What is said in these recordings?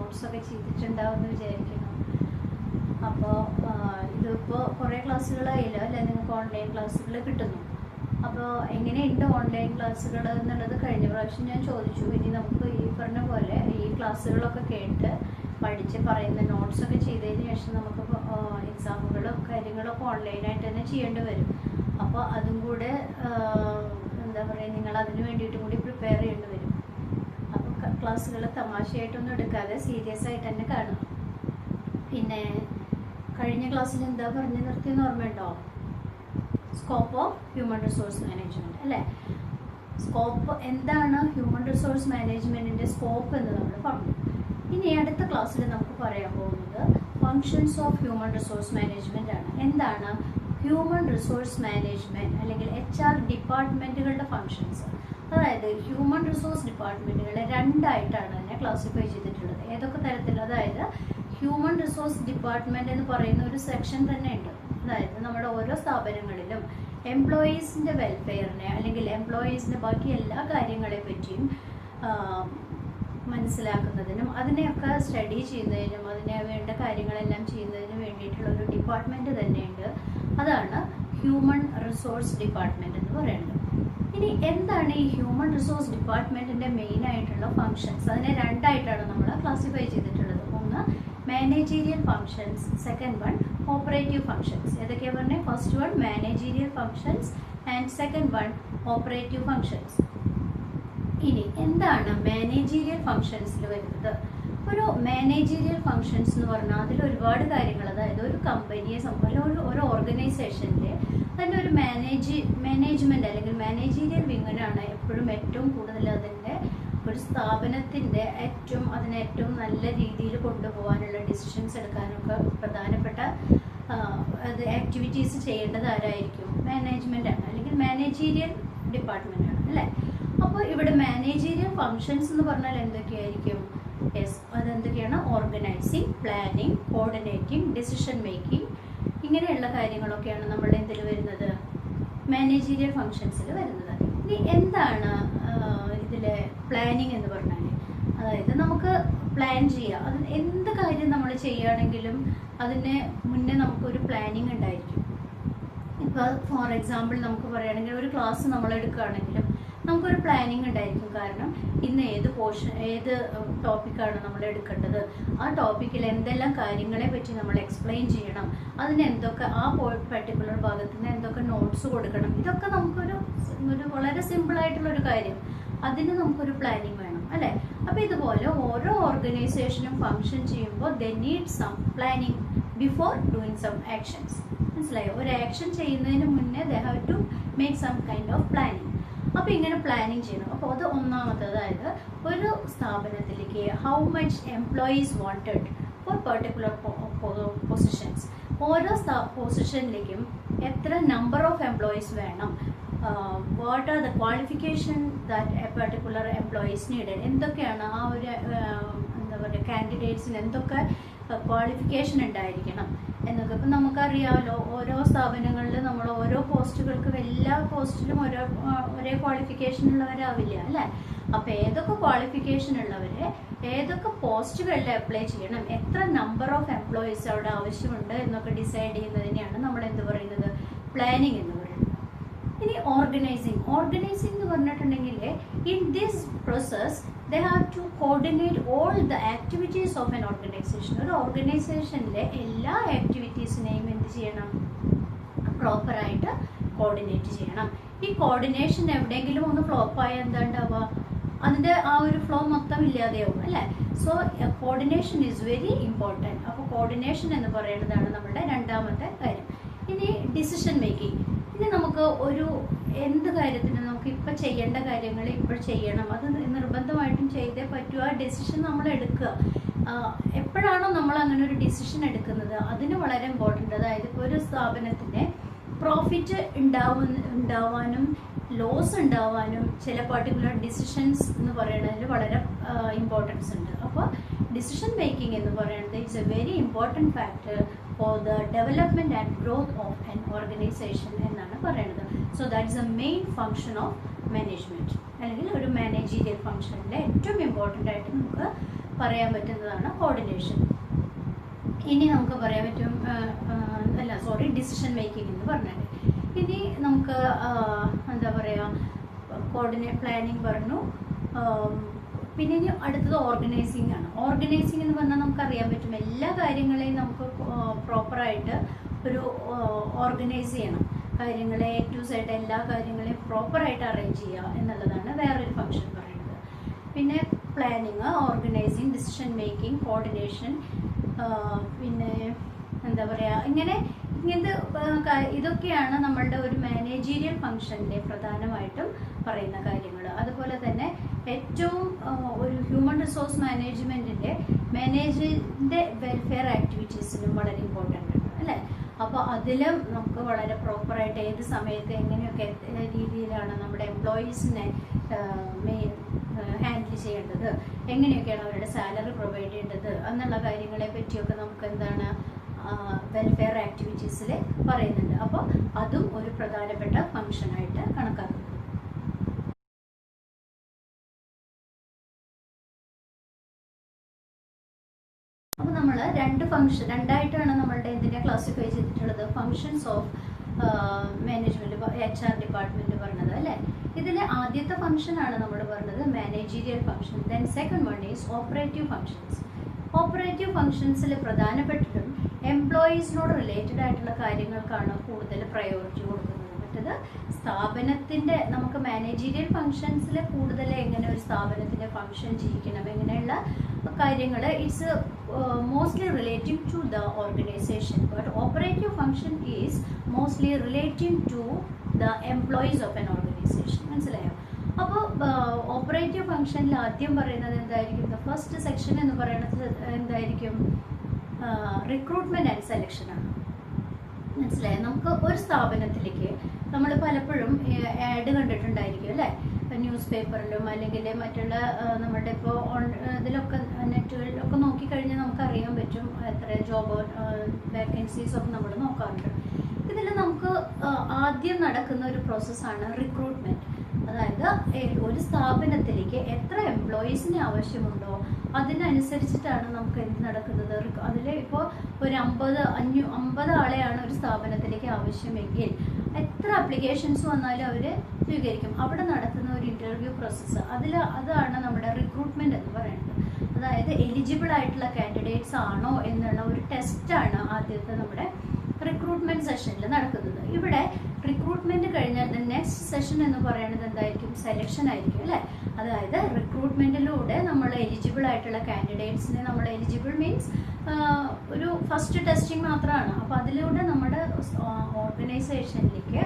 നോട്ട്സൊക്കെ ചെയ്തിട്ടുണ്ടാവുമെന്ന് വിചാരിക്കുന്നു. അപ്പോൾ ഇതിപ്പോൾ കുറേ ക്ലാസ്സുകളായില്ല അല്ലേ, നിങ്ങൾക്ക് ഓൺലൈൻ ക്ലാസ്സുകൾ കിട്ടുന്നു. അപ്പോൾ എങ്ങനെയുണ്ട് ഓൺലൈൻ ക്ലാസ്സുകൾ എന്നുള്ളത് കഴിഞ്ഞ പ്രാവശ്യം ഞാൻ ചോദിച്ചു. ഇനി നമുക്ക് ഈ പറഞ്ഞ പോലെ ഈ ക്ലാസ്സുകളൊക്കെ കേട്ട് പഠിച്ച് പറയുന്ന നോട്ട്സൊക്കെ ചെയ്തതിന് ശേഷം നമുക്ക് എക്സാമുകളും കാര്യങ്ങളൊക്കെ ഓൺലൈനായിട്ട് തന്നെ ചെയ്യേണ്ടി വരും. അപ്പോൾ അതും കൂടെ എന്താ പറയുക, നിങ്ങൾ അതിന് വേണ്ടിയിട്ടും കൂടി പ്രിപ്പയർ ചെയ്യേണ്ടി വരും. അപ്പോൾ ക്ലാസ്സുകൾ തമാശയായിട്ടൊന്നും എടുക്കാതെ സീരിയസ് ആയിട്ട് തന്നെ കാണും. പിന്നെ കഴിഞ്ഞ ക്ലാസ്സിൽ എന്താ പറഞ്ഞു നിർത്തിയെന്ന് ഓർമ്മയുണ്ടോ? Scope of human resource management അല്ലേ. സ്കോപ്പ് എന്താണ്, ഹ്യൂമൻ റിസോഴ്സ് മാനേജ്മെൻറ്റിൻ്റെ സ്കോപ്പ് എന്ന് നമ്മൾ പറഞ്ഞു. ഇനി അടുത്ത ക്ലാസ്സിൽ നമുക്ക് പറയാൻ പോകുന്നത് functions of human resource management ആണ്. എന്താണ് ഹ്യൂമൻ റിസോഴ്സ് മാനേജ്മെൻറ്റ് അല്ലെങ്കിൽ HR ഡിപ്പാർട്ട്മെൻറ്റുകളുടെ ഫങ്ഷൻസ്. അതായത് ഹ്യൂമൻ റിസോഴ്സ് ഡിപ്പാർട്ട്മെൻറ്റുകളെ രണ്ടായിട്ടാണ് തന്നെ ക്ലാസിഫൈ ചെയ്തിട്ടുള്ളത്. ഏതൊക്കെ തരത്തിൽ? അതായത് ഹ്യൂമൻ റിസോഴ്സ് ഡിപ്പാർട്ട്മെൻറ്റ് എന്ന് പറയുന്ന ഒരു സെക്ഷൻ തന്നെ ഉണ്ട്. അതായത് നമ്മുടെ ഓരോ സ്ഥാപനങ്ങളിലും എംപ്ലോയീസിൻ്റെ വെൽഫെയറിനെ അല്ലെങ്കിൽ എംപ്ലോയീസിൻ്റെ ബാക്കി എല്ലാ കാര്യങ്ങളെ പറ്റിയും മനസ്സിലാക്കുന്നതിനും അതിനെയൊക്കെ സ്റ്റഡി ചെയ്യുന്നതിനും അതിനെ വേണ്ട കാര്യങ്ങളെല്ലാം ചെയ്യുന്നതിനും വേണ്ടിയിട്ടുള്ള ഒരു ഡിപ്പാർട്ട്മെൻറ്റ് തന്നെയുണ്ട്. അതാണ് ഹ്യൂമൻ റിസോഴ്സ് ഡിപ്പാർട്ട്മെൻറ്റ് എന്ന് പറയുന്നത്. ഇനി എന്താണ് ഈ ഹ്യൂമൻ റിസോഴ്സ് ഡിപ്പാർട്ട്മെൻറ്റിൻ്റെ മെയിൻ ആയിട്ടുള്ള ഫങ്ഷൻസ്? അതിനെ രണ്ടായിട്ടാണ് നമ്മൾ ക്ലാസിഫൈ ചെയ്തിട്ടുള്ളത്. ഒന്ന് managerial functions, second one operative functions. ഏതൊക്കെയാണ് പറഞ്ഞത്? First one managerial functions and second one operative functions. ഇനി എന്താണ് മാനേജീരിയൽ ഫങ്ഷൻസിൽ വരുന്നത്? ഒരു മാനേജീരിയൽ ഫങ്ഷൻസ് എന്ന് പറഞ്ഞാൽ അതിൽ ഒരുപാട് കാര്യങ്ങൾ, അതായത് ഒരു കമ്പനിയെ ഒരു ഓർഗനൈസേഷനിൽ അതിൻ്റെ ഒരു മാനേജ്മെൻറ്റ് അല്ലെങ്കിൽ മാനേജീരിയൽ വിങ്ങനാണ് എപ്പോഴും ഏറ്റവും കൂടുതൽ അതിൻ്റെ ഒരു സ്ഥാപനത്തിൻ്റെ അതിനെ ഏറ്റവും നല്ല രീതിയിൽ കൊണ്ടുപോകാനുള്ള ഡിസിഷൻസ് എടുക്കാനൊക്കെ പ്രധാനപ്പെട്ട ആക്ടിവിറ്റീസ് ചെയ്യേണ്ടത് ആരായിരിക്കും? മാനേജ്മെൻറ്റാണ് അല്ലെങ്കിൽ മാനേജീരിയൽ ഡിപ്പാർട്ട്മെൻറ്റാണ് അല്ലേ. അപ്പോൾ ഇവിടെ മാനേജീരിയൽ ഫങ്ഷൻസ് എന്ന് പറഞ്ഞാൽ എന്തൊക്കെയായിരിക്കും? അതെന്തൊക്കെയാണ്? Organising, planning, coordinating, decision making, ഇങ്ങനെയുള്ള കാര്യങ്ങളൊക്കെയാണ് നമ്മുടെ എന്തിൽ വരുന്നത്? മാനേജീരിയൽ ഫങ്ഷൻസിൽ വരുന്നത്. ഇനി എന്താണ് ഇതിലെ പ്ലാനിങ് എന്ന് പറഞ്ഞാൽ? അതായത് നമുക്ക് പ്ലാൻ ചെയ്യുക. അത് എന്ത് കാര്യം നമ്മൾ ചെയ്യുകയാണെങ്കിലും അതിന് മുന്നേ നമുക്കൊരു പ്ലാനിങ് ഉണ്ടായിരിക്കും. ഇപ്പോൾ ഫോർ എക്സാമ്പിൾ നമുക്ക് പറയുകയാണെങ്കിൽ ഒരു ക്ലാസ് നമ്മൾ എടുക്കുകയാണെങ്കിലും നമുക്കൊരു പ്ലാനിങ് ഉണ്ടായിരിക്കും. കാരണം ഇന്ന് ഏത് ടോപ്പിക്കാണ് നമ്മൾ എടുക്കേണ്ടത്, ആ ടോപ്പിക്കിൽ എന്തെല്ലാം കാര്യങ്ങളെ പറ്റി നമ്മൾ എക്സ്പ്ലെയിൻ ചെയ്യണം, അതിന് എന്തൊക്കെ ആ പർട്ടിക്കുലർ ഭാഗത്ത് നിന്ന് എന്തൊക്കെ നോട്ട്സ് കൊടുക്കണം, ഇതൊക്കെ നമുക്കൊരു വളരെ സിമ്പിളായിട്ടുള്ളൊരു കാര്യം. അതിന് നമുക്കൊരു പ്ലാനിങ് വേണം അല്ലേ. അപ്പോൾ ഇതുപോലെ ഓരോ ഓർഗനൈസേഷനും ഫങ്ഷൻ ചെയ്യുമ്പോൾ they need some planning before doing some actions. മനസ്സിലായോ? ഒരു ആക്ഷൻ ചെയ്യുന്നതിന് മുന്നേ they have to make some kind of planning. അപ്പോൾ ഇങ്ങനെ പ്ലാനിങ് ചെയ്യണം. അപ്പോൾ അത് ഒന്നാമത്തെ, അതായത് ഒരു സ്ഥാപനത്തിലേക്ക് how much employees wanted for particular positions. ഓരോ പൊസിഷനിലേക്കും എത്ര നമ്പർ ഓഫ് എംപ്ലോയീസ് വേണം, what are the qualification that a particular employees needed. എന്തൊക്കെയാണ് ആ ഒരു എന്താ പറയുക കാൻഡിഡേറ്റ്സിന് എന്തൊക്കെ ക്വാളിഫിക്കേഷൻ ഉണ്ടായിരിക്കണം എന്നൊക്കെ. ഇപ്പം നമുക്കറിയാമല്ലോ, ഓരോ സ്ഥാപനങ്ങളിൽ നമ്മൾ ഓരോ പോസ്റ്റുകൾക്കും എല്ലാ പോസ്റ്റിലും ഒരേ ക്വാളിഫിക്കേഷൻ ഉള്ളവരാവില്ല അല്ലേ. അപ്പോൾ ഏതൊക്കെ ക്വാളിഫിക്കേഷൻ ഉള്ളവരെ ഏതൊക്കെ പോസ്റ്റുകളിൽ അപ്ലൈ ചെയ്യണം, എത്ര നമ്പർ ഓഫ് എംപ്ലോയീസ് അവിടെ ആവശ്യമുണ്ട് എന്നൊക്കെ ഡിസൈഡ് ചെയ്യുന്നതിനെയാണ് നമ്മൾ എന്ത് പറയുന്നത്? പ്ലാനിങ് എന്ന് പറയുന്നത്. ഇനി ഓർഗനൈസിങ് എന്ന് പറഞ്ഞിട്ടുണ്ടെങ്കിൽ in this process they have to coordinate all the activities of an organization. ഒരു ഓർഗനൈസേഷനിലെ എല്ലാ ആക്ടിവിറ്റീസിനെയും എന്ത് ചെയ്യണം? പ്രോപ്പറായിട്ട് കോർഡിനേറ്റ് ചെയ്യണം. ഈ കോർഡിനേഷൻ എവിടെയെങ്കിലും ഒന്ന് ഫ്ലോപ്പായാൽ എന്താ ഉണ്ടാവുക? അതിൻ്റെ ആ ഒരു ഫ്ലോ മൊത്തം ഇല്ലാതെയാവും അല്ലേ. So coordination is very important. അപ്പോൾ കോർഡിനേഷൻ എന്ന് പറയുന്നതാണ് നമ്മുടെ രണ്ടാമത്തെ കാര്യം. ഇനി ഡിസിഷൻ മേക്കിംഗ്. ഇനി നമുക്ക് എന്ത് കാര്യത്തിനും നമുക്ക് ഇപ്പോൾ ചെയ്യേണ്ട കാര്യങ്ങൾ ഇപ്പോൾ ചെയ്യണം, അത് നിർബന്ധമായിട്ടും ചെയ്തേ പറ്റൂ. ആ ഡെസിഷൻ നമ്മൾ എടുക്കുക. എപ്പോഴാണോ നമ്മൾ അങ്ങനെ ഒരു ഡിസിഷൻ എടുക്കുന്നത് അതിന് വളരെ ഇമ്പോർട്ടൻ്റ്. അതായത് ഇപ്പോൾ ഒരു സ്ഥാപനത്തിൻ്റെ പ്രോഫിറ്റ് ഉണ്ടാവാനും ലോസ് ഉണ്ടാവാനും ചില പർട്ടിക്കുലർ ഡിസിഷൻസ് എന്ന് പറയുന്നതിൽ വളരെ ഇമ്പോർട്ടൻസ് ഉണ്ട്. അപ്പോൾ ഡിസിഷൻ മേക്കിംഗ് എന്ന് പറയുന്നത് it's A very important factor for the development and growth of an organisation എന്നാണ് പറയുന്നത്. So that is A main function of management, അല്ലെങ്കിൽ ഒരു മാനേജീരിയൽ ഫങ്ഷനിലെ ഏറ്റവും ഇമ്പോർട്ടൻ്റ് ആയിട്ട് നമുക്ക് പറയാൻ പറ്റുന്നതാണ് കോർഡിനേഷൻ. ഇനി നമുക്ക് പറയാൻ പറ്റും ഡിസിഷൻ മേക്കിംഗ് എന്ന് പറഞ്ഞാൽ. ഇനി നമുക്ക് എന്താ പറയുക, പ്ലാനിങ് പറഞ്ഞു. പിന്നെ ഇനി അടുത്തത് ഓർഗനൈസിങ് ആണ്. ഓർഗനൈസിങ് എന്ന് പറഞ്ഞാൽ നമുക്കറിയാൻ പറ്റും എല്ലാ കാര്യങ്ങളെയും നമുക്ക് പ്രോപ്പറായിട്ട് ഒരു ഓർഗനൈസ് ചെയ്യണം. കാര്യങ്ങളെ A to Z എല്ലാ കാര്യങ്ങളെയും പ്രോപ്പറായിട്ട് അറേഞ്ച് ചെയ്യുക എന്നുള്ളതാണ് വേറൊരു ഫംഗ്ഷൻ പറയുന്നത്. പിന്നെ planning, organising, decision making, coordination, പിന്നെ എന്താ പറയുക, ഇങ്ങനത്തെ ഇതൊക്കെയാണ് നമ്മളുടെ ഒരു മാനേജീരിയൽ ഫംഗ്ഷൻ്റെ പ്രധാനമായിട്ടും പറയുന്ന കാര്യങ്ങൾ. അതുപോലെ തന്നെ ഏറ്റവും ഒരു ഹ്യൂമൻ റിസോഴ്സ് മാനേജ്മെൻറ്റിൻ്റെ മാനേജറിൻ്റെ വെൽഫെയർ ആക്ടിവിറ്റീസിനും വളരെ ഇമ്പോർട്ടൻ്റ് ആണ് അല്ലേ. അപ്പോൾ അതിലും നമുക്ക് വളരെ പ്രോപ്പറായിട്ട് ഏത് സമയത്ത് എങ്ങനെയൊക്കെ രീതിയിലാണ് നമ്മുടെ എംപ്ലോയീസിനെ ഹാൻഡിൽ ചെയ്യേണ്ടത്, എങ്ങനെയൊക്കെയാണ് അവരുടെ സാലറി പ്രൊവൈഡ് ചെയ്യേണ്ടത് എന്നുള്ള കാര്യങ്ങളെ പറ്റിയൊക്കെ നമുക്ക് എന്താണ് വെൽഫെയർ ആക്ടിവിറ്റീസിൽ പറയുന്നുണ്ട്. അപ്പോൾ അതും ഒരു പ്രധാനപ്പെട്ട ഫംഗ്ഷനായിട്ട് കണക്കാക്കുന്നു. അപ്പോൾ നമ്മൾ രണ്ടായിട്ടാണ് നമ്മളുടെ ഇതിനെ ക്ലാസിഫൈ ചെയ്തിട്ടുള്ളത്. Functions of management, HR department പറഞ്ഞത് അല്ലേ. ഇതിലെ ആദ്യത്തെ ഫംഗ്ഷനാണ് നമ്മൾ പറഞ്ഞത് managerial function. Then second one is operative functions. Operative ഫംഗ്ഷൻസിൽ പ്രധാനപ്പെട്ടിട്ടും എംപ്ലോയീസിനോട് റിലേറ്റഡ് ആയിട്ടുള്ള കാര്യങ്ങൾക്കാണ് കൂടുതൽ പ്രയോറിറ്റി കൊടുക്കുന്നത്. മറ്റത് സ്ഥാപനത്തിൻ്റെ നമുക്ക് മാനേജീരിയൽ ഫംഗ്ഷൻസിൽ കൂടുതൽ എങ്ങനെ ഒരു സ്ഥാപനത്തിൻ്റെ ഫംഗ്ഷൻ ജീവിക്കണം, എങ്ങനെയുള്ള കാര്യങ്ങൾ it's mostly relating to the organisation. But operative function is mostly relating to the employees of an organisation. മനസ്സിലായോ? അപ്പോൾ ഓപ്പറേറ്റീവ് ഫംഗ്ഷനിൽ ആദ്യം പറയുന്നത് എന്തായിരിക്കും? ദ ഫസ്റ്റ് സെക്ഷൻ എന്ന് പറയുന്നത് എന്തായിരിക്കും? റിക്രൂട്ട്മെന്റ് ആൻഡ് സെലക്ഷൻ ആണ്. മനസ്സിലായോ? നമുക്ക് ഒരു സ്ഥാപനത്തിലേക്ക് നമ്മൾ പലപ്പോഴും ആഡ് കണ്ടിട്ടുണ്ടായിരിക്കും അല്ലേ, ന്യൂസ് പേപ്പറിലും അല്ലെങ്കിൽ മറ്റുള്ള നമ്മുടെ ഇപ്പോൾ ഇതിലൊക്കെ നെറ്റുകളിലൊക്കെ നോക്കിക്കഴിഞ്ഞാൽ നമുക്കറിയാൻ പറ്റും എത്ര ജോബ് വേക്കൻസീസ് ഒക്കെ നമ്മൾ നോക്കാറുണ്ട്. ഇതിൽ നമുക്ക് ആദ്യം നടക്കുന്ന ഒരു പ്രോസസ്സാണ് റിക്രൂട്ട്മെന്റ്. അതായത് ഒരു സ്ഥാപനത്തിലേക്ക് എത്ര എംപ്ലോയീസിന് ആവശ്യമുണ്ടോ അതിനനുസരിച്ചിട്ടാണ് നമുക്ക് എന്ത് നടക്കുന്നത്. അതിൽ ഇപ്പോൾ ഒരു 50 ആളെയാണ് ഒരു സ്ഥാപനത്തിലേക്ക് ആവശ്യമെങ്കിൽ എത്ര അപ്ലിക്കേഷൻസ് വന്നാലും അവർ സ്വീകരിക്കും. അവിടെ നടത്തുന്ന ഒരു ഇൻ്റർവ്യൂ പ്രോസസ്സ് അതാണ് നമ്മുടെ റിക്രൂട്ട്മെന്റ് എന്ന് പറയുന്നത്. അതായത് എലിജിബിൾ ആയിട്ടുള്ള കാൻഡിഡേറ്റ്സ് ആണോ എന്നുള്ള ഒരു ടെസ്റ്റാണ് ആദ്യത്തെ നമ്മുടെ റിക്രൂട്ട്മെന്റ് സെഷനിൽ നടക്കുന്നത്. ഇവിടെ റിക്രൂട്ട്മെന്റ് കഴിഞ്ഞാൽ നെക്സ്റ്റ് സെഷൻ എന്ന് പറയുന്നത് എന്തായിരിക്കും? സെലക്ഷൻ ആയിരിക്കും അല്ലേ. അതായത് റിക്രൂട്ട്മെന്റിലൂടെ നമ്മൾ എലിജിബിൾ ആയിട്ടുള്ള കാൻഡിഡേറ്റ്സിനെ, നമ്മൾ എലിജിബിൾ മീൻസ് ഒരു ഫസ്റ്റ് ടെസ്റ്റിംഗ് മാത്രമാണ്. അപ്പോൾ അതിലൂടെ നമ്മുടെ ഓർഗനൈസേഷനിലേക്ക്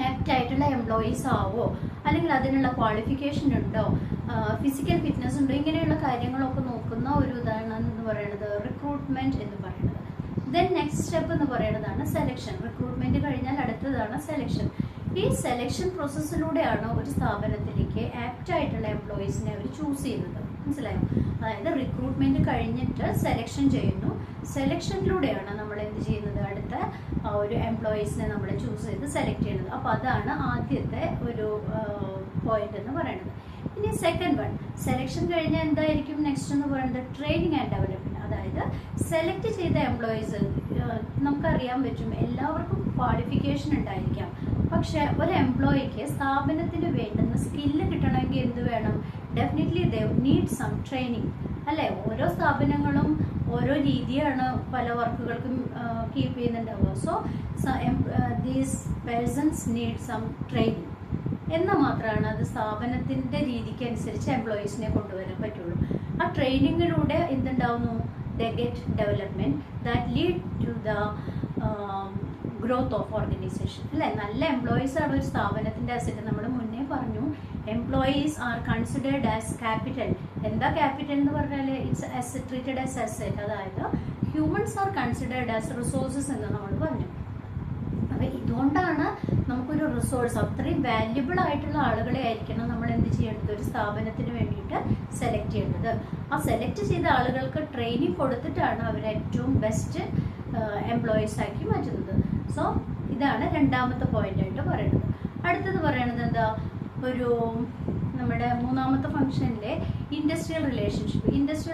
ആപ്റ്റ് ആയിട്ടുള്ള എംപ്ലോയീസ് ആവോ, അല്ലെങ്കിൽ അതിനുള്ള ക്വാളിഫിക്കേഷൻ ഉണ്ടോ, ഫിസിക്കൽ ഫിറ്റ്നസ് ഉണ്ടോ, ഇങ്ങനെയുള്ള കാര്യങ്ങളൊക്കെ നോക്കുന്ന ഒരു ഇതാണ് എന്ന് പറയുന്നത് റിക്രൂട്ട്മെന്റ് എന്ന് പറയുന്നത്. ദെൻ നെക്സ്റ്റ് സ്റ്റെപ്പ് എന്ന് പറയുന്നതാണ് സെലക്ഷൻ. റിക്രൂട്ട്മെന്റ് കഴിഞ്ഞാൽ അടുത്തതാണ് സെലക്ഷൻ. ഈ സെലക്ഷൻ പ്രോസസ്സിലൂടെയാണ് ഒരു സ്ഥാപനത്തിലേക്ക് ആപ്റ്റ് ആയിട്ടുള്ള എംപ്ലോയീസിനെ അവർ ചൂസ് ചെയ്യുന്നത്. മനസ്സിലായോ? അതായത് റിക്രൂട്ട്മെന്റ് കഴിഞ്ഞിട്ട് സെലക്ഷൻ ചെയ്യുന്നു. സെലക്ഷനിലൂടെയാണ് നമ്മൾ എന്ത് ചെയ്യുന്നത്? അടുത്ത ഒരു എംപ്ലോയീസിനെ നമ്മൾ ചൂസ് ചെയ്ത് സെലക്ട് ചെയ്യുന്നത്. അപ്പോൾ അതാണ് ആദ്യത്തെ ഒരു പോയിന്റ് എന്ന് പറയുന്നത്. ഇനി സെക്കൻഡ് വൺ, സെലക്ഷൻ കഴിഞ്ഞാൽ എന്തായിരിക്കും നെക്സ്റ്റ് എന്ന് പറയുന്നത്? Training and development. അതായത് സെലക്ട് ചെയ്ത എംപ്ലോയീസ് നമുക്കറിയാൻ പറ്റും എല്ലാവർക്കും ക്വാളിഫിക്കേഷൻ ഉണ്ടായിരിക്കാം. പക്ഷെ ഒരു എംപ്ലോയിക്ക് സ്ഥാപനത്തിന് വേണ്ടുന്ന സ്കില്ല് കിട്ടണമെങ്കിൽ എന്ത് വേണം? Definitely they need some training അല്ലേ. ഓരോ സ്ഥാപനങ്ങളും ഓരോ രീതിയാണ് പല വർക്കുകൾക്കും കീപ്പ് ചെയ്യുന്നുണ്ടാവുക. So these persons need some training എന്നാൽ മാത്രമാണ് അത് സ്ഥാപനത്തിൻ്റെ രീതിക്ക് അനുസരിച്ച് എംപ്ലോയീസിനെ കൊണ്ടുവരാൻ പറ്റുള്ളൂ. ആ ട്രെയിനിങ്ങിലൂടെ എന്തുണ്ടാവുന്നു? They get development that lead to the growth of organisation അല്ലേ. നല്ല എംപ്ലോയീസ് ആണ് ഒരു സ്ഥാപനത്തിൻ്റെ അസറ്റ്. നമ്മൾ മുന്നേ പറഞ്ഞു employees are considered as capital. എന്താ ക്യാപിറ്റൽ എന്ന് പറഞ്ഞാൽ ഇറ്റ്സ് ട്രീറ്റഡ് ആസ് അസറ്റ്. അതായത് humans are considered as resources എന്ന് നമ്മൾ പറഞ്ഞു. അപ്പോൾ ഇതുകൊണ്ടാണ് നമുക്കൊരു റിസോഴ്സ് അത്രയും വാല്യുബിൾ ആയിട്ടുള്ള ആളുകളെ ആയിരിക്കണം നമ്മൾ എന്ത് ചെയ്യേണ്ടത്? ഒരു സ്ഥാപനത്തിന് വേണ്ടിയിട്ട് സെലക്ട് ചെയ്യേണ്ടത്. ആ സെലക്ട് ചെയ്ത ആളുകൾക്ക് ട്രെയിനിങ് കൊടുത്തിട്ടാണ് അവരെ ഏറ്റവും ബെസ്റ്റ് എംപ്ലോയീസ് ആക്കി മാറ്റുന്നത്. സോ ഇതാണ് രണ്ടാമത്തെ പോയിന്റ് ആയിട്ട് പറയുന്നത്. അടുത്തത് പറയണത് എന്താ? നമ്മുടെ മൂന്നാമത്തെ ഫംഗ്ഷനിലെ ഇൻഡസ്ട്രിയൽ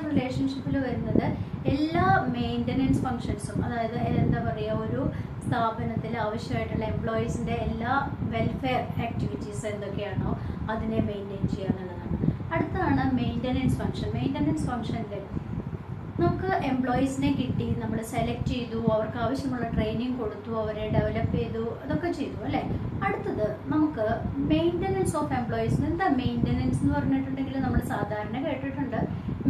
റിലേഷൻഷിപ്പിൽ വരുന്നത് എല്ലാ മെയിൻ്റനൻസ് ഫംഗ്ഷൻസും, അതായത് എന്താ പറയുക, ഒരു സ്ഥാപനത്തിൽ ആവശ്യമായിട്ടുള്ള എംപ്ലോയീസിൻ്റെ എല്ലാ വെൽഫെയർ ആക്ടിവിറ്റീസ് എന്തൊക്കെയാണോ അതിനെ മെയിൻറ്റെയിൻ ചെയ്യുക എന്നുള്ളതാണ്. അടുത്താണ് മെയിൻ്റനൻസ് ഫംഗ്ഷനിൽ നമുക്ക് എംപ്ലോയീസിനെ കിട്ടി, നമ്മൾ സെലക്ട് ചെയ്തു, അവർക്ക് ആവശ്യമുള്ള ട്രെയിനിങ് കൊടുത്തു, അവരെ ഡെവലപ്പ് ചെയ്തു, അതൊക്കെ ചെയ്തു അല്ലേ. അടുത്തത് നമുക്ക് മെയിൻ്റനൻസ് ഓഫ് എംപ്ലോയീസ്. എന്താ മെയിൻ്റനൻസ് എന്ന് പറഞ്ഞിട്ടുണ്ടെങ്കിൽ നമ്മൾ സാധാരണ കേട്ടിട്ടുണ്ട്,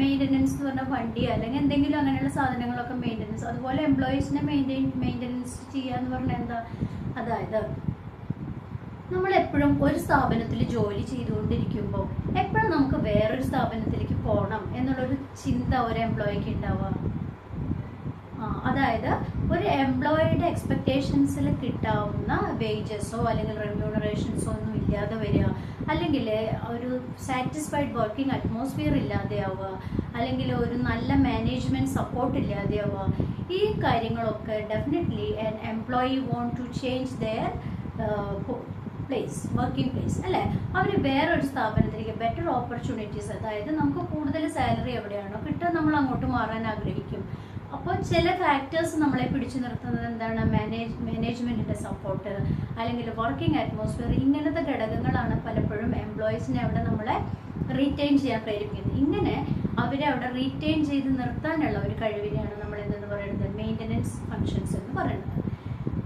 മെയിൻ്റനൻസ് എന്ന് പറഞ്ഞാൽ വണ്ടി അല്ലെങ്കിൽ എന്തെങ്കിലും അങ്ങനെയുള്ള സാധനങ്ങളൊക്കെ മെയിൻ്റനൻസ്. അതുപോലെ എംപ്ലോയീസിനെ മെയിൻ്റനൻസ് ചെയ്യുക എന്ന് പറഞ്ഞാൽ എന്താ, അതായത് നമ്മളെപ്പോഴും ഒരു സ്ഥാപനത്തിൽ ജോലി ചെയ്തുകൊണ്ടിരിക്കുമ്പോൾ എപ്പോഴും നമുക്ക് വേറൊരു സ്ഥാപനത്തിലേക്ക് പോകണം എന്നുള്ളൊരു ചിന്ത ഒരു എംപ്ലോയിക്ക് ഉണ്ടാവുക. അതായത് ഒരു എംപ്ലോയിയുടെ എക്സ്പെക്റ്റേഷൻസിൽ കിട്ടാവുന്ന വേജസോ അല്ലെങ്കിൽ റെമ്യൂണറേഷൻസോ ഒന്നും ഇല്ലാതെ വരിക, അല്ലെങ്കിൽ ഒരു സാറ്റിസ്ഫൈഡ് വർക്കിംഗ് അറ്റ്മോസ്ഫിയർ ഇല്ലാതെയാവുക, അല്ലെങ്കിൽ ഒരു നല്ല മാനേജ്മെൻറ്റ് സപ്പോർട്ട് ഇല്ലാതെയാവുക. ഈ കാര്യങ്ങളൊക്കെ definitely an employee want to change their working place അല്ലേ. അവർ വേറൊരു സ്ഥാപനത്തിലേക്ക് ബെറ്റർ ഓപ്പർച്യൂണിറ്റീസ്, അതായത് നമുക്ക് കൂടുതൽ സാലറി എവിടെയാണോ കിട്ടുക നമ്മൾ അങ്ങോട്ട് മാറാൻ ആഗ്രഹിക്കും. അപ്പോൾ ചില ഫാക്ടേഴ്സ് നമ്മളെ പിടിച്ചു നിർത്തുന്നത് എന്താണ്, മാനേജ്മെൻറ്റിൻ്റെ സപ്പോർട്ട് അല്ലെങ്കിൽ വർക്കിംഗ് അറ്റ്മോസ്ഫിയർ, ഇങ്ങനത്തെ ഘടകങ്ങളാണ് പലപ്പോഴും എംപ്ലോയീസിനെ അവിടെ നമ്മളെ റീറ്റെയിൻ ചെയ്യാൻ പ്രേരിപ്പിക്കുന്നത്. ഇങ്ങനെ അവരെ അവിടെ റീറ്റെയിൻ ചെയ്ത് നിർത്താനുള്ള ഒരു കഴിവിനെയാണ് നമ്മൾ എന്തെന്ന് പറയുന്നത്, മെയിൻ്റനൻസ് ഫങ്ഷൻസ് എന്ന് പറയുന്നത്.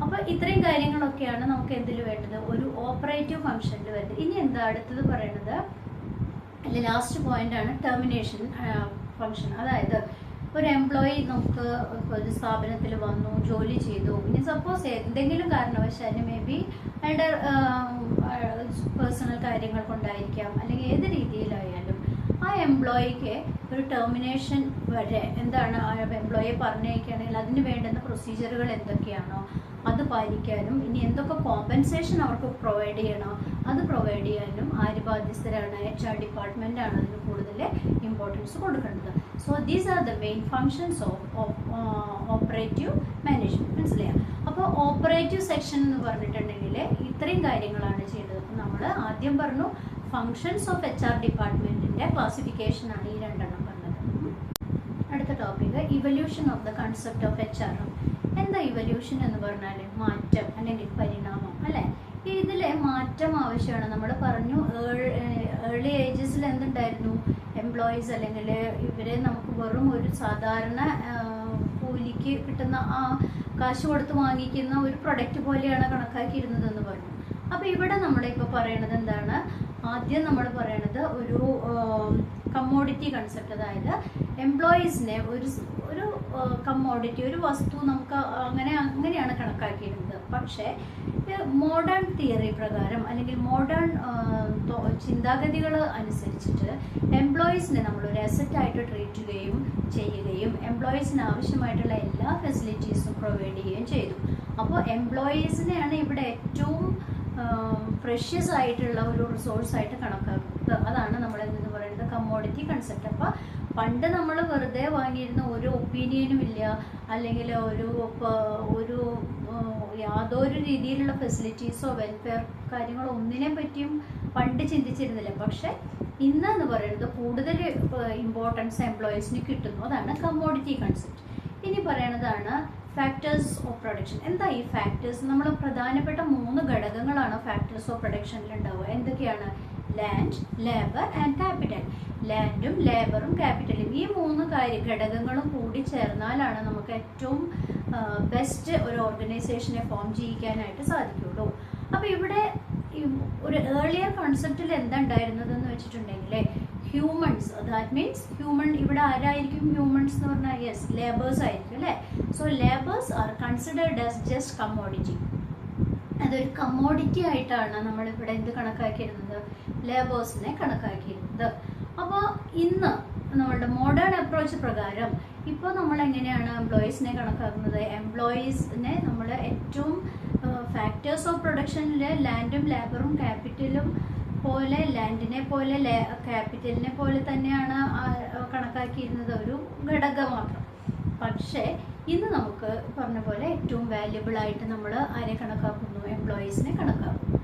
അപ്പോൾ ഇത്രയും കാര്യങ്ങളൊക്കെയാണ് നമുക്ക് എന്തിൽ വേണ്ടത്, ഒരു ഓപ്പറേറ്റീവ് ഫംഗ്ഷനിൽ വരുന്നത്. ഇനി എന്താ അടുത്തത് പറയുന്നത്, അല്ലെ ലാസ്റ്റ് പോയിന്റാണ് ടെർമിനേഷൻ ഫംഗ്ഷൻ. അതായത് ഒരു എംപ്ലോയി നമുക്ക് ഒരു സ്ഥാപനത്തിൽ വന്നു, ജോലി ചെയ്തു, ഇനി സപ്പോസ് എന്തെങ്കിലും കാരണവശാലും മേ ബി അയാളുടെ പേഴ്സണൽ കാര്യങ്ങൾ കൊണ്ടായിരിക്കാം, അല്ലെങ്കിൽ ഏത് രീതിയിലായാലും ആ എംപ്ലോയിക്ക് ഒരു ടെർമിനേഷൻ വരെ എന്താണ്, ആ എംപ്ലോയിയെ പറഞ്ഞേക്കുകയാണെങ്കിൽ അതിന് വേണ്ടുന്ന പ്രൊസീജിയറുകൾ എന്തൊക്കെയാണോ അത് പാലിക്കാനും, ഇനി എന്തൊക്കെ കോമ്പൻസേഷൻ അവർക്ക് പ്രൊവൈഡ് ചെയ്യണോ അത് പ്രൊവൈഡ് ചെയ്യാനും ആര് ബാധ്യസ്ഥരാണ്, HR ഡിപ്പാർട്ട്മെൻറ്റാണ് അതിന് കൂടുതൽ ഇമ്പോർട്ടൻസ് കൊടുക്കേണ്ടത്. So these are the main functions of operative management. മനസ്സിലായോ? അപ്പോൾ ഓപ്പറേറ്റീവ് സെക്ഷൻ എന്ന് പറഞ്ഞിട്ടുണ്ടെങ്കിൽ ഇത്രയും കാര്യങ്ങളാണ് ചെയ്യേണ്ടത്. അപ്പോൾ നമ്മൾ ആദ്യം പറഞ്ഞു ഫങ്ഷൻസ് ഓഫ് HR ഡിപ്പാർട്ട്മെൻറ്റിൻ്റെ ക്ലാസിഫിക്കേഷനാണ് ഈ രണ്ടെണ്ണം പറഞ്ഞത്. അടുത്ത topic evolution of the concept of HR. എന്താ ഇവല്യൂഷൻ എന്ന് പറഞ്ഞാൽ മാറ്റം അല്ലെങ്കിൽ പരിണാമം അല്ലേ. ഇതിലെ മാറ്റം ആവശ്യമാണ്. നമ്മൾ പറഞ്ഞു ഏർലി ഏജസിൽ എന്തുണ്ടായിരുന്നു, എംപ്ലോയീസ് അല്ലെങ്കിൽ ഇവരെ നമുക്ക് വെറും ഒരു സാധാരണ കൂലിക്ക് കിട്ടുന്ന ആ കാശ് കൊടുത്ത് വാങ്ങിക്കുന്ന ഒരു പ്രൊഡക്റ്റ് പോലെയാണ് കണക്കാക്കിയിരുന്നതെന്ന് പറഞ്ഞു. അപ്പോൾ ഇവിടെ നമ്മളിപ്പോൾ പറയണത് എന്താണ്, ആദ്യം നമ്മൾ പറയണത് ഒരു കമ്മോഡിറ്റി കൺസെപ്റ്റ്. അതായത് എംപ്ലോയീസിനെ ഒരു കമ്മോഡിറ്റി, ഒരു വസ്തു നമുക്ക് അങ്ങനെയാണ് കണക്കാക്കിയിരുന്നത്. പക്ഷേ മോഡേൺ തിയറി പ്രകാരം അല്ലെങ്കിൽ മോഡേൺ ചിന്താഗതികൾ അനുസരിച്ചിട്ട് എംപ്ലോയീസിനെ നമ്മളൊരു അസറ്റായിട്ട് ട്രീറ്റ് ചെയ്യുകയും എംപ്ലോയീസിന് ആവശ്യമായിട്ടുള്ള എല്ലാ ഫെസിലിറ്റീസും പ്രൊവൈഡ് ചെയ്യുകയും ചെയ്തു. അപ്പോൾ എംപ്ലോയീസിനെയാണ് ഇവിടെ ഏറ്റവും പ്രഷ്യസ് ആയിട്ടുള്ള ഒരു റിസോഴ്സായിട്ട് കണക്കാക്കുന്നത്. അതാണ് നമ്മൾ എന്തെന്ന് പറയുന്നത്, കമ്മോഡിറ്റി കൺസെപ്റ്റ്. അപ്പോൾ പണ്ട് നമ്മൾ വെറുതെ വാങ്ങിയിരുന്ന ഒരു ഒപ്പീനിയനും ഇല്ല, അല്ലെങ്കിൽ ഒരു യാതൊരു രീതിയിലുള്ള ഫെസിലിറ്റീസോ വെൽഫെയർ കാര്യങ്ങളോ ഒന്നിനെ പറ്റിയും പണ്ട് ചിന്തിച്ചിരുന്നില്ല. പക്ഷെ ഇന്നെന്ന് പറയുന്നത് കൂടുതൽ ഇമ്പോർട്ടൻസ് എംപ്ലോയീസിന് കിട്ടുന്നു. അതാണ് കമ്മോഡിറ്റി കൺസെപ്റ്റ്. ഇനി പറയണതാണ് ഫാക്ടേഴ്സ് ഓഫ് പ്രൊഡക്ഷൻ. എന്താ ഈ ഫാക്ടേഴ്സ്? നമ്മൾ പ്രധാനപ്പെട്ട 3 ഘടകങ്ങളാണ് ഫാക്ടേഴ്സ് ഓഫ് പ്രൊഡക്ഷനിൽ ഉണ്ടാവുക. എന്തൊക്കെയാണ്? Land, labour and capital. ലാൻഡും ലേബറും ക്യാപിറ്റലും, ഈ 3 ഘടകങ്ങളും കൂടി ചേർന്നാലാണ് നമുക്ക് ഏറ്റവും ബെസ്റ്റ് ഒരു ഓർഗനൈസേഷനെ ഫോം ചെയ്യിക്കാനായിട്ട് സാധിക്കുള്ളൂ. അപ്പോൾ ഇവിടെ ഒരു ഏർലിയർ കോൺസെപ്റ്റിൽ എന്താ ഉണ്ടായിരുന്നതെന്ന് വെച്ചിട്ടുണ്ടെങ്കിൽ ഹ്യൂമൻസ്, ദാറ്റ് മീൻസ് ഹ്യൂമൻ, ഇവിടെ ആരായിരിക്കും ഹ്യൂമൻസ് എന്ന് പറഞ്ഞാൽ? യെസ്, ലേബേഴ്സ് ആയിരിക്കും അല്ലേ. So labours are considered as just commodity. അതൊരു കമ്മോഡിറ്റി ആയിട്ടാണ് നമ്മളിവിടെ എന്ത് കണക്കാക്കിയിരുന്നത്? ലേബേഴ്സിനെ കണക്കാക്കിയിരുന്നത്. അപ്പോൾ ഇന്ന് നമ്മളുടെ മോഡേൺ അപ്രോച്ച് പ്രകാരം ഇപ്പോൾ നമ്മൾ എങ്ങനെയാണ് എംപ്ലോയീസിനെ കണക്കാക്കുന്നത്? എംപ്ലോയീസിനെ നമ്മൾ ഏറ്റവും ഫാക്ടേഴ്സ് ഓഫ് പ്രൊഡക്ഷനിൽ ലാൻഡും ലേബറും ക്യാപിറ്റലും പോലെ, ലാൻഡിനെ പോലെ ക്യാപിറ്റലിനെ പോലെ തന്നെയാണ് കണക്കാക്കിയിരുന്നത്, ഒരു ഘടകം മാത്രം. പക്ഷേ ഇന്ന് നമുക്ക് പറഞ്ഞ പോലെ ഏറ്റവും വാല്യുബിൾ ആയിട്ട് നമ്മൾ ആരെ കണക്കാക്കുന്നു? എംപ്ലോയീസിനെ കണക്കാക്കുന്നു.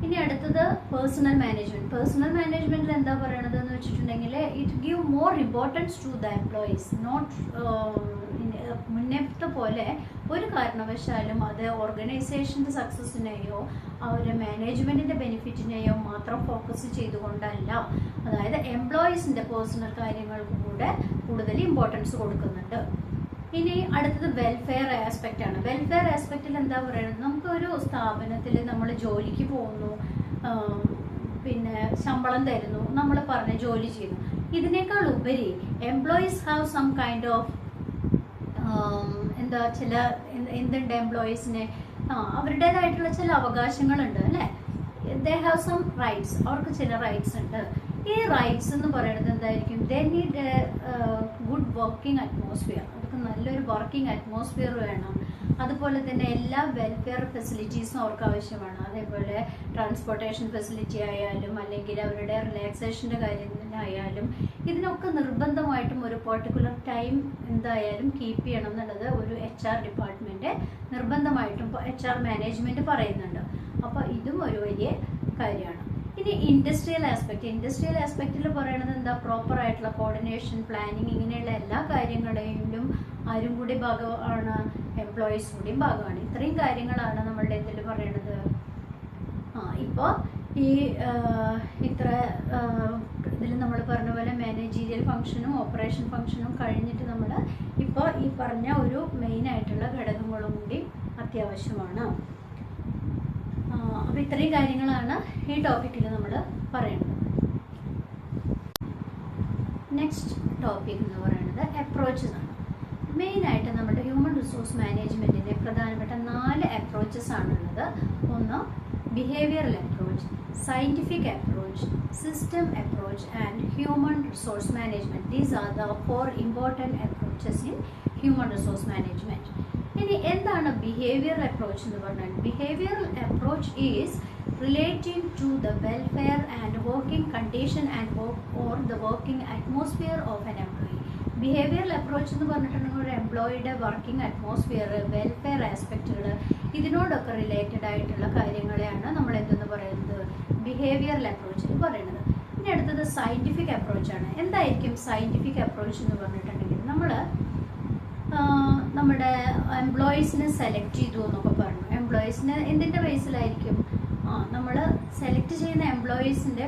ഇനി അടുത്തത് പേഴ്സണൽ മാനേജ്മെന്റ്. പേഴ്സണൽ മാനേജ്മെന്റിൽ എന്താ പറയണത് എന്ന് വെച്ചിട്ടുണ്ടെങ്കിൽ it give more importance to the employees. Not മുന്നത്തെ പോലെ ഒരു കാരണവശാലും അത് ഓർഗനൈസേഷൻ്റെ സക്സസിനെയോ അവരുടെ മാനേജ്മെൻറ്റിൻ്റെ ബെനിഫിറ്റിനെയോ മാത്രം ഫോക്കസ് ചെയ്തുകൊണ്ടല്ല, അതായത് എംപ്ലോയീസിൻ്റെ പേഴ്സണൽ കാര്യങ്ങൾക്ക് കൂടെ കൂടുതൽ ഇമ്പോർട്ടൻസ് കൊടുക്കുന്നുണ്ട്. ഇനി അടുത്തത് വെൽഫെയർ ആസ്പെക്റ്റ് ആണ്. വെൽഫെയർ ആസ്പെക്റ്റിൽ എന്താ പറയുന്നത്, നമുക്കൊരു സ്ഥാപനത്തിൽ നമ്മൾ ജോലിക്ക് പോകുന്നു, പിന്നെ ശമ്പളം തരുന്നു, നമ്മൾ പറഞ്ഞ ജോലി ചെയ്യുന്നു. ഇതിനേക്കാൾ ഉപരി employees have some kind of എന്താ എന്തുണ്ട് എംപ്ലോയീസിന് അവരുടേതായിട്ടുള്ള ചില അവകാശങ്ങളുണ്ട് അല്ലേ. ദേ ഹാവ് സം റൈറ്റ്സ്, അവർക്ക് ചില റൈറ്റ്സ് ഉണ്ട്. ഈ റൈറ്റ്സ് എന്ന് പറയുന്നത് എന്തായിരിക്കും, they need good working atmosphere. അവർക്ക് നല്ലൊരു വർക്കിംഗ് അറ്റ്മോസ്ഫിയർ വേണം. അതുപോലെ തന്നെ എല്ലാ വെൽഫെയർ ഫെസിലിറ്റീസും അവർക്ക് ആവശ്യമാണ്. അതേപോലെ ട്രാൻസ്പോർട്ടേഷൻ ഫെസിലിറ്റി ആയാലും അല്ലെങ്കിൽ അവരുടെ റിലാക്സേഷൻ്റെ കാര്യത്തിനായാലും ഇതിനൊക്കെ നിർബന്ധമായിട്ടും ഒരു പെർട്ടിക്കുലർ ടൈം എന്തായാലും കീപ്പ് ചെയ്യണം എന്നുള്ളത് ഒരു HR ഡിപ്പാർട്ട്മെൻറ്റ് നിർബന്ധമായിട്ടും HR മാനേജ്മെൻറ്റ് പറയുന്നുണ്ട്. അപ്പോൾ ഇതും ഒരു വലിയ കാര്യമാണ്. ഇനി ഇൻഡസ്ട്രിയൽ ആസ്പെക്റ്റിൽ പറയുന്നത് എന്താ, പ്രോപ്പർ ആയിട്ടുള്ള കോർഡിനേഷൻ, പ്ലാനിങ്, ഇങ്ങനെയുള്ള എല്ലാ കാര്യങ്ങളെയും ആരും കൂടി ഭാഗമാണ്, എംപ്ലോയീസ് കൂടിയും ഭാഗമാണ്. ഇത്രയും കാര്യങ്ങളാണ് നമ്മളുടെ ഇതിൽ പറയണത്. ഇപ്പോൾ ഈ ഇത്ര ഇതിൽ നമ്മൾ പറഞ്ഞ പോലെ മാനേജീരിയൽ ഫംഗ്ഷനും ഓപ്പറേഷൻ ഫംഗ്ഷനും കഴിഞ്ഞിട്ട് നമ്മൾ ഇപ്പോൾ ഈ പറഞ്ഞ ഒരു മെയിനായിട്ടുള്ള ഘടകങ്ങളും കൂടി അത്യാവശ്യമാണ്. അപ്പോൾ ഇത്രയും കാര്യങ്ങളാണ് ഈ ടോപ്പിക്കിൽ നമ്മൾ പറയുന്നത്. നെക്സ്റ്റ് ടോപ്പിക് എന്ന് പറയുന്നത് അപ്രോച്ചസ് ആണ്. മെയിനായിട്ട് നമ്മുടെ ഹ്യൂമൻ റിസോഴ്സ് മാനേജ്മെൻറ്റിൻ്റെ പ്രധാനപ്പെട്ട 4 അപ്രോച്ചസ് ആണുള്ളത്. ഒന്ന് behavioural approach, scientific approach, system approach and human resource management. These are the 4 important approaches in human resource management. ഇനി എന്താണ് ബിഹേവിയറൽ അപ്രോച്ച് എന്ന് പറഞ്ഞാൽ, behavioural approach is relating to the welfare and working condition and work or the working atmosphere of an employee. Behavioural approach എന്ന് പറഞ്ഞിട്ടുണ്ടെങ്കിൽ ഒരു എംപ്ലോയിയുടെ working atmosphere, welfare ആസ്പെക്റ്റുകൾ, ഇതിനോടൊക്കെ related ആയിട്ടുള്ള കാര്യങ്ങളെയാണ് നമ്മൾ എന്തെന്ന് പറയുന്നത്, ബിഹേവിയറൽ അപ്രോച്ച് എന്ന് പറയുന്നത്. ഇനി അടുത്തത് സയൻറ്റിഫിക് അപ്രോച്ചാണ്. എന്തായിരിക്കും സയൻറ്റിഫിക് അപ്രോച്ച് എന്ന് പറഞ്ഞിട്ടുണ്ടെങ്കിൽ, നമ്മൾ നമ്മുടെ എംപ്ലോയീസിനെ സെലക്ട് ചെയ്തു എന്നൊക്കെ പറഞ്ഞു. എംപ്ലോയീസിനെ എന്തിൻ്റെ ബേസിലായിരിക്കും, നമ്മൾ സെലക്ട് ചെയ്യുന്ന എംപ്ലോയീസിൻ്റെ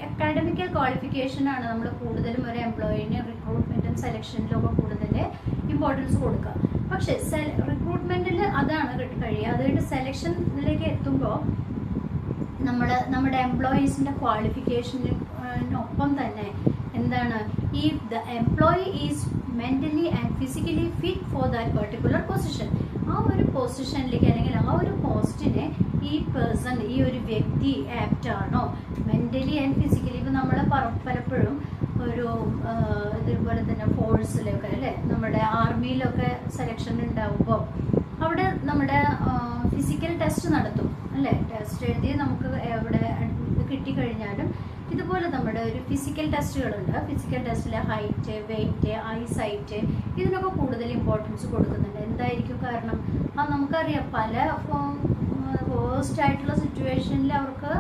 അക്കാഡമിക്കൽ ക്വാളിഫിക്കേഷനാണ് നമ്മൾ കൂടുതലും ഒരു എംപ്ലോയിനെ റിക്രൂട്ട്മെൻറ്റും സെലക്ഷനിലും ഒക്കെ കൂടുതൽ ഇമ്പോർട്ടൻസ് കൊടുക്കുക. പക്ഷേ റിക്രൂട്ട്മെൻറ്റിൽ അതാണ് കഴിയുക. അതുകൊണ്ട് സെലക്ഷനിലേക്ക് എത്തുമ്പോൾ നമ്മുടെ എംപ്ലോയീസിൻ്റെ ക്വാളിഫിക്കേഷനൊപ്പം തന്നെ എന്താണ്, ഈ the employee is mentally and physically fit for that particular position. ആ ഒരു പൊസിഷനിലേക്ക് അല്ലെങ്കിൽ ആ ഒരു പോസ്റ്റിനെ ഈ പേഴ്സൺ, ഈ ഒരു വ്യക്തി ആപ്റ്റാണോ മെൻ്റലി ആൻഡ് ഫിസിക്കലി. ഇപ്പം നമ്മൾ പലപ്പോഴും ഒരു ഇതുപോലെ തന്നെ ഫോഴ്സിലൊക്കെ അല്ലേ, നമ്മുടെ ആർമിയിലൊക്കെ സെലക്ഷൻ ഉണ്ടാകുമ്പോൾ അവിടെ നമ്മുടെ ഫിസിക്കൽ ടെസ്റ്റ് നടത്തും അല്ലേ. ടെസ്റ്റ് എഴുതി നമുക്ക് എവിടെ കിട്ടിക്കഴിഞ്ഞാലും ഇതുപോലെ നമ്മുടെ ഒരു ഫിസിക്കൽ ടെസ്റ്റുകളുണ്ട്. ഫിസിക്കൽ ടെസ്റ്റിൽ ഹൈറ്റ്, വെയിറ്റ്, ഐസൈറ്റ്, ഇതിനൊക്കെ കൂടുതൽ ഇമ്പോർട്ടൻസ് കൊടുക്കുന്നുണ്ട്. എന്തായിരിക്കും കാരണം, നമുക്കറിയാം പല വേഴ്സ്റ്റ് ആയിട്ടുള്ള സിറ്റുവേഷനിൽ അവർക്ക്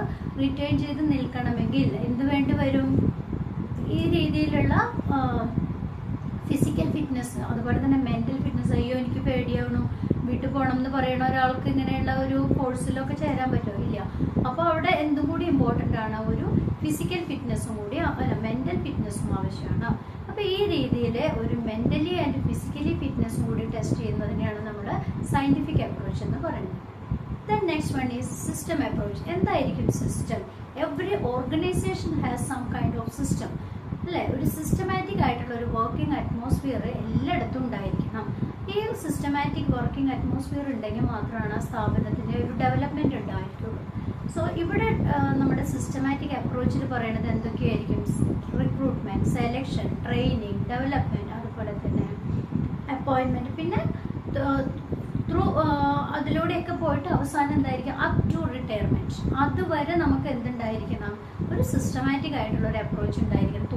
റിട്ടേൺ ചെയ്ത് നിൽക്കണമെങ്കിൽ എന്ത് വേണ്ടി വരും, ഈ രീതിയിലുള്ള ഫിസിക്കൽ ഫിറ്റ്നസ്, അതുപോലെ തന്നെ മെൻ്റൽ ഫിറ്റ്നസ്. അയ്യോ എനിക്ക് പേടിയാവണം, വീട്ടിൽ പോകണം എന്ന് പറയുന്ന ഒരാൾക്ക് ഇങ്ങനെയുള്ള ഒരു കോഴ്സിലൊക്കെ ചേരാൻ പറ്റുമോ, ഇല്ല. അപ്പോൾ അവിടെ എന്തും കൂടി ഇമ്പോർട്ടൻ്റ് ആണ്, ഒരു ഫിസിക്കൽ ഫിറ്റ്നസ്സും കൂടി, അല്ല മെൻ്റൽ ഫിറ്റ്നസ്സും ആവശ്യമാണ്. അപ്പോൾ ഈ രീതിയിൽ ഒരു മെൻ്റലി ആൻഡ് ഫിസിക്കലി ഫിറ്റ്നസ്സും കൂടി ടെസ്റ്റ് ചെയ്യുന്നതിനെയാണ് നമ്മൾ സയൻറ്റിഫിക് അപ്രോച്ച് എന്ന് പറയുന്നത്. Then next one is system approach. എന്തായിരിക്കും സിസ്റ്റം? Every organisation has some kind of system അല്ലേ. ഒരു സിസ്റ്റമാറ്റിക് ആയിട്ടുള്ള ഒരു വർക്കിംഗ് അറ്റ്മോസ്ഫിയർ എല്ലായിടത്തും ഉണ്ടായിരിക്കണം. ഈ സിസ്റ്റമാറ്റിക് വർക്കിംഗ് അറ്റ്മോസ്ഫിയർ ഉണ്ടെങ്കിൽ മാത്രമാണ് ആ സ്ഥാപനത്തിൻ്റെ ഒരു ഡെവലപ്മെൻറ്റ് ഉണ്ടായിട്ടുള്ളൂ. സോ ഇവിടെ നമ്മുടെ സിസ്റ്റമാറ്റിക് അപ്രോച്ചിൽ പറയുന്നത് എന്തൊക്കെയായിരിക്കും, റിക്രൂട്ട്മെൻറ്റ്, സെലക്ഷൻ, ട്രെയിനിങ്, ഡെവലപ്മെൻറ്റ്, അതുപോലെ തന്നെ അപ്പോയിൻമെൻറ്റ്, പിന്നെ ത്രൂ അതിലൂടെയൊക്കെ പോയിട്ട് അവസാനം എന്തായിരിക്കും, അപ് ടു റിട്ടയർമെൻറ്റ്. അതുവരെ നമുക്ക് എന്തുണ്ടായിരിക്കണം, ഒരു സിസ്റ്റമാറ്റിക് ആയിട്ടുള്ള ഒരു അപ്രോച്ച് ഉണ്ടായിരിക്കണം.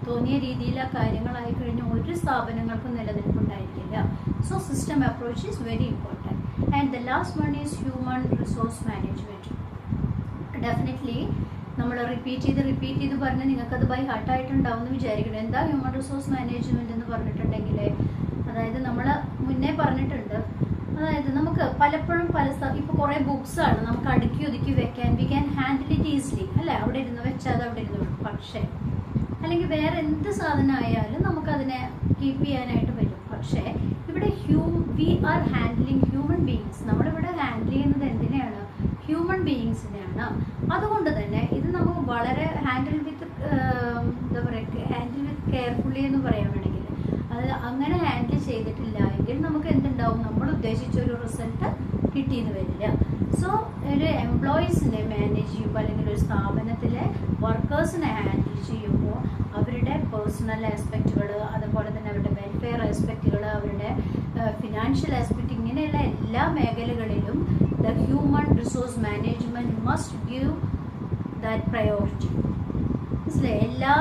തോന്നിയ രീതിയിൽ ആ കാര്യങ്ങളായി കഴിഞ്ഞ് ഒരു സ്ഥാപനങ്ങൾക്കും നിലനിൽപ്പുണ്ടായിരിക്കില്ല. So system approach is very important. And the last one is human resource management. Definitely നമ്മൾ റിപ്പീറ്റ് ചെയ്ത് പറഞ്ഞ് നിങ്ങൾക്കത് ബൈ ഹാർട്ടായിട്ടുണ്ടാവും എന്ന് വിചാരിക്കണം. എന്താ ഹ്യൂമൻ റിസോഴ്സ് മാനേജ്മെന്റ് എന്ന് പറഞ്ഞിട്ടുണ്ടെങ്കിൽ, അതായത് നമ്മൾ മുന്നേ പറഞ്ഞിട്ടുണ്ട്, അതായത് നമുക്ക് പലപ്പോഴും ഇപ്പോൾ കുറേ ബുക്സ് ആണ് നമുക്ക് അടുക്കി ഒതുക്കി വെക്കാൻ, we can handle it easily അല്ലേ, അവിടെ ഇരുന്ന് വെച്ചാൽ അത് അവിടെ ഇരുന്ന്. പക്ഷേ അല്ലെങ്കിൽ വേറെ എന്ത് സാധനം ആയാലും നമുക്കതിനെ കീപ്പ് ചെയ്യാനായിട്ട് പറ്റും. പക്ഷേ ഇവിടെ we are handling human beings. നമ്മളിവിടെ ഹാൻഡിൽ ചെയ്യുന്നത് എന്തിനെയാണ്? ഹ്യൂമൻ ബീയിങ്സിനെയാണ്. അതുകൊണ്ട് തന്നെ ഇത് നമുക്ക് വളരെ ഹാൻഡിൽ വിത്ത് എന്താ പറയുക, ഹാൻഡിൽ വിത്ത് കെയർഫുള്ളി എന്ന് പറയാൻ വേണമെങ്കിൽ, അത് അങ്ങനെ ഹാൻഡിൽ ചെയ്തിട്ടില്ല എങ്കിൽ നമുക്ക് എന്തുണ്ടാവും, നമ്മൾ ഉദ്ദേശിച്ച ഒരു റിസൾട്ട് കിട്ടിയെന്ന് വരില്ല. സോ ഒരു എംപ്ലോയീസിനെ മാനേജ് ചെയ്യുമ്പോൾ അല്ലെങ്കിൽ ഒരു സ്ഥാപനത്തിലെ വർക്കേഴ്സിനെ ഹാൻഡിൽ ചെയ്യുമ്പോൾ അവരുടെ പേഴ്സണൽ ആസ്പെക്റ്റുകൾ, അതുപോലെ തന്നെ അവരുടെ വെൽഫെയർ ആസ്പെക്റ്റുകൾ, അവരുടെ ഫിനാൻഷ്യൽ ആസ്പെക്റ്റ്, ഇങ്ങനെയുള്ള എല്ലാ മേഖലകളിലും the human resource management must give that priority. മനസ്സിലായി? എല്ലാ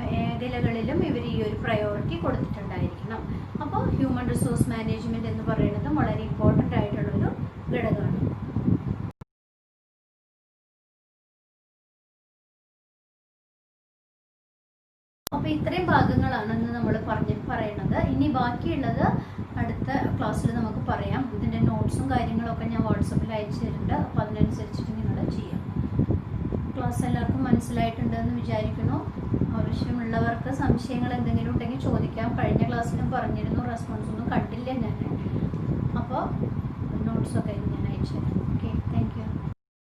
മേഖലകളിലും ഇവർ ഈ ഒരു പ്രയോറിറ്റി കൊടുത്തിട്ടുണ്ടായിരിക്കണം. അപ്പോൾ ഹ്യൂമൻ റിസോഴ്സ് മാനേജ്മെന്റ് എന്ന് പറയുന്നത് വളരെ ഇമ്പോർട്ടൻ്റ് ആയിട്ടുള്ളൊരു ഘടകമാണ്. അപ്പോൾ ഇത്രയും ഭാഗങ്ങളാണ് ഇന്ന് നമ്മൾ പറയുന്നത്. ഇനി ബാക്കിയുള്ളത് അടുത്ത ക്ലാസ്സിൽ നമുക്ക് പറയാം. ഇതിൻ്റെ നോട്ട്സും കാര്യങ്ങളൊക്കെ ഞാൻ വാട്സപ്പിൽ അയച്ചു തരുന്നുണ്ട്. അപ്പോൾ അതിനനുസരിച്ചിട്ട് നിങ്ങൾ ചെയ്യാം. ക്ലാസ് എല്ലാവർക്കും മനസ്സിലായിട്ടുണ്ടെന്ന് വിചാരിക്കുന്നു. ആവശ്യമുള്ളവർക്ക് സംശയങ്ങൾ എന്തെങ്കിലും ഉണ്ടെങ്കിൽ ചോദിക്കാം. കഴിഞ്ഞ ക്ലാസ്സിലും പറഞ്ഞിരുന്നു, റെസ്പോൺസ് ഒന്നും കണ്ടില്ല ഞാൻ. അപ്പോൾ നോട്ട്സൊക്കെ ഞാൻ അയച്ചു തരാം. Okay, thank you.